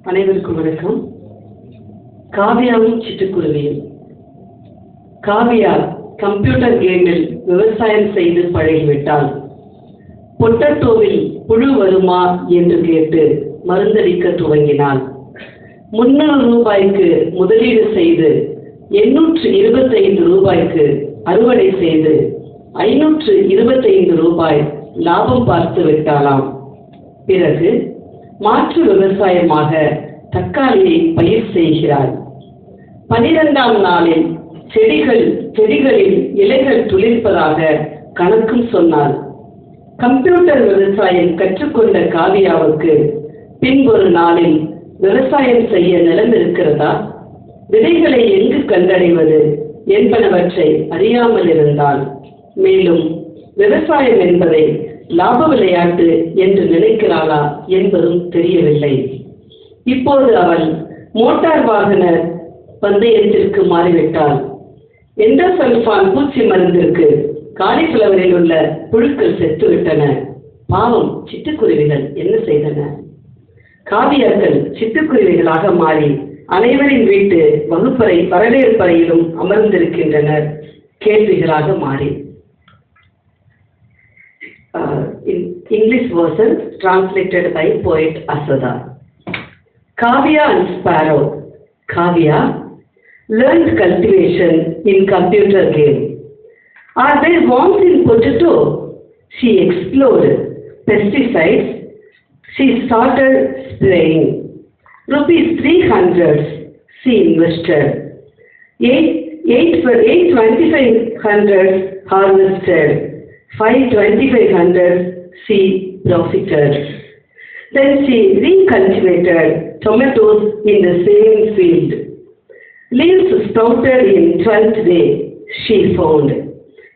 அனைவருக்கும் வணக்கம். காவியாவும் சிட்டுக்குருவியும். காவியா கம்ப்யூட்டர் கேமில் விவசாயம் செய்து பழகிவிட்டாள். பொட்டட்டோவில் புழு வருமா என்று கேட்டு மருந்தடிக்க துவங்கினாள். 300 ரூபாய்க்கு முதலீடு செய்து 825 ரூபாய்க்கு அறுவடை செய்து 525 ரூபாய் லாபம் பார்த்து விட்டாளாம். பிறகு மாற்று விவசாயமாக தக்காளியை பயிர் செய்கிறாள். 12ஆம் நாளில் செடிகளில் இலைகள் துளிர்ப்பதாக கணக்கும் சொன்னாள். கம்ப்யூட்டர் விவசாயம் கற்றுக்கொண்ட காவியாவுக்கு பின்பொரு நாளில் விவசாயம் செய்ய நிலம் இருக்கிறதா, விதைகளை எங்கு கண்டடைவது என்பனவற்றை அறியாமல் இருந்தாள். மேலும் விவசாயம் என்பதை லாப விளையாட்டு என்று நினைக்கிறாளா என்பதும் தெரியவில்லை. இப்போது அவள் மோட்டார் வாகன பந்தயத்திற்கு மாறிவிட்டாள். எண்டோசல்ஃபான் பூச்சி மருந்திற்கு காலிஃப்ளவரில் உள்ள புழுக்கள் செத்துவிட்டன. பாவம், சிட்டுக்குருவிகள் என்ன செய்தன? காவியர்கள் சிட்டுக்குருவிகளாக மாறி அனைவரின் வீட்டு வரவேற்பறையிலும் அமர்ந்திருக்கின்றனர், கேள்விகளாக மாறி. English version translated by poet Asada. Kavya and Sparrow. Kavya learned cultivation in computer game. Are there worms in potato? She explored pesticides. She started spraying. ₹300 she invested. 8,2500 harvested. 5,2500 she profited. Then she recultivated tomatoes in the same field. Leaves sprouted in 12th day, she found.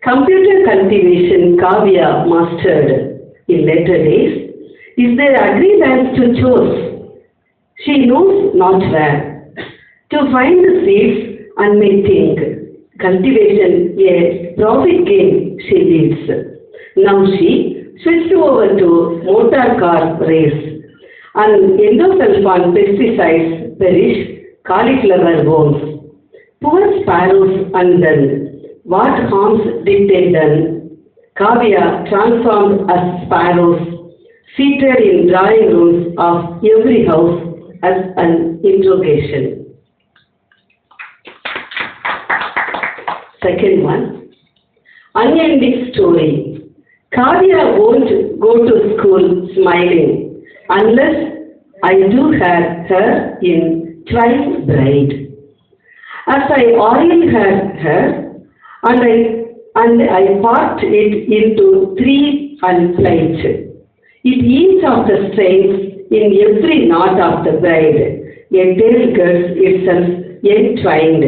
Computer cultivation Kavya mastered. In later days, is there agri lands to choose? She knows not where to find the seeds and may think. Cultivation a profit gain she leads. Now she switched over to motor car race, and endosulfan pesticides perish cauliflower worms. Poor sparrows undone, what harms did they done? Kavya transformed as sparrows, seated in drawing rooms of every house as an interrogation. Second one, unending story. Kavya won't go to school smiling unless I do have her in twine braid. As I oil her hair and I part it into 3 and plight. It eats of the strains in every knot of the braid. A tail gets itself entwined.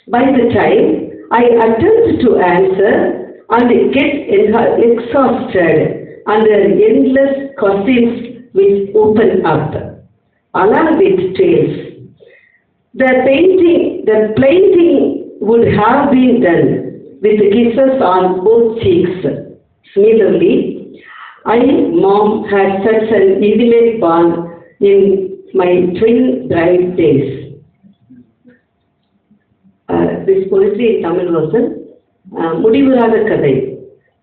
By the time I attempt to answer and get exhausted under endless questions which open up, along with tales. The painting would have been done with kisses on both cheeks. Similarly, Mom had such an intimate bond in my twin bride days. This poetry in Tamil version. முடிவுறாத கதை.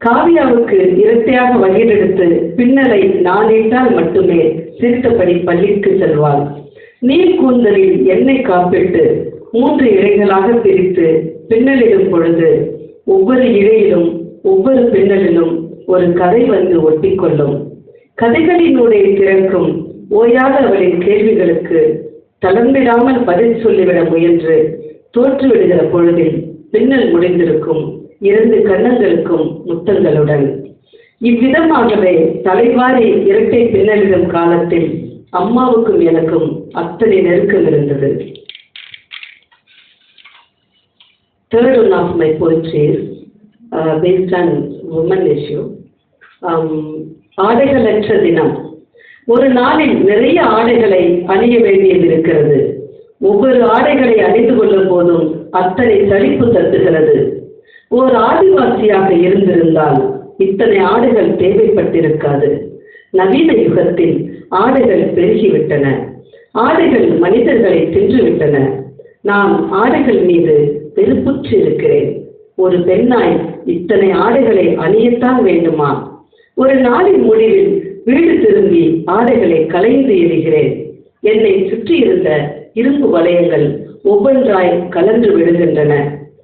காவியாவுக்கு இரட்டையாக வகையெடுத்து பின்னலை நானிட்டால் மட்டுமே சிரித்தபடி பள்ளிக்கு செல்வாள். நீர் கூந்தலில் எண்ணெய் காப்பிட்டு 3 இழைகளாக பிரித்து பின்னலிடும் பொழுது ஒவ்வொரு இழையிலும் ஒவ்வொரு பின்னலிலும் ஒரு கதை வந்து ஒட்டிக்கொள்ளும். கதைகளினுடைய திறக்கும் ஓயாத அவளின் கேள்விகளுக்கு தளர்ந்திடாமல் பதில் சொல்லிவிட முயன்று தோற்றுவிடுகிற பொழுதில் பின்னல் முடிந்திருக்கும் 2 கன்னங்களுக்கும் முத்தங்களுடன். இவ்விதமாகவே தலைவாரி இரட்டை பின்னலிடும் காலத்தில் அம்மாவுக்கும் எனக்கும் அத்தனை நெருக்கம் இருந்தது. Third one of my poetry is based on women issue. ஆடைகளற்ற தினம். ஒரு நாளில் நிறைய ஆடைகளை அணிய வேண்டியது இருக்கிறது. ஒவ்வொரு ஆடைகளை அணிந்து கொள்ளும் போதும் அத்தனை சலிப்பு தட்டுகிறது. ஓர் ஆதிவாசியாக இருந்திருந்தால் இத்தனை ஆடைகள் தேவைப்பட்டிருக்காது. நவீன யுகத்தில் ஆடைகள் பெருகிவிட்டன. ஆடைகள் மனிதர்களை தின்றுவிட்டன. நான் ஆடைகள் மீது வெறுப்புற்று இருக்கிறேன். ஒரு பெண்ணாய் இத்தனை ஆடைகளை அணியத்தான் வேண்டுமா? ஒரு நாளின் முடிவில் வீடு திரும்பி ஆடைகளை களைந்து எறிகிறேன். என்னை சுற்றியிருந்த இரும்பு வளையங்கள் ஒவ்வொன்றாய் கலந்து விடுகின்றன.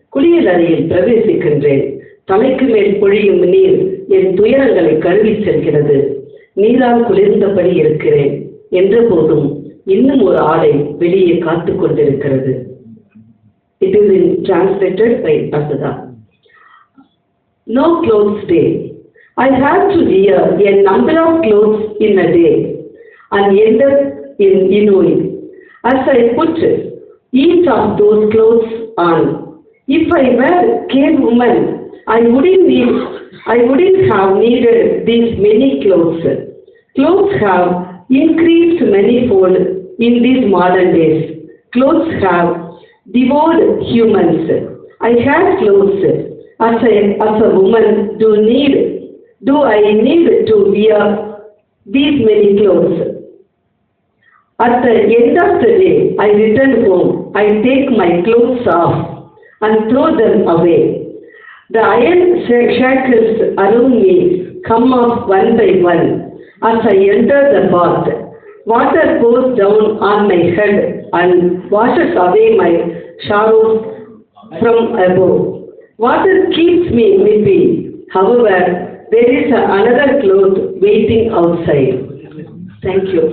குளியல் அறையில் பிரவேசிக்கின்றேன். தலைக்கு மேல் பொழியும் நீர் என் துயரங்களை கழுவி செல்கிறது. நீரால் குளிர்ந்தபடி இருக்கிறேன் என்ற போதும் இன்னும் ஒரு ஆடை வெளியே காத்து கொண்டிருக்கிறது. It is translated by Asada. No clothes day. I have to wear a number of clothes in a day and end up in Inui. As I put each of those clothes on, if I were a cave woman, I wouldn't have needed these many clothes. Clothes have increased manifold in these modern days. Clothes have devoured humans. I had clothes. As a woman, do I need to wear these many clothes? At the end of the day, I return home. I take my clothes off and throw them away. The iron shackles around me come off one by one as I enter the bath. Water pours down on my head and washes away my sorrows from above. Water keeps me nippy. However, there is another cloth waiting outside. Thank you.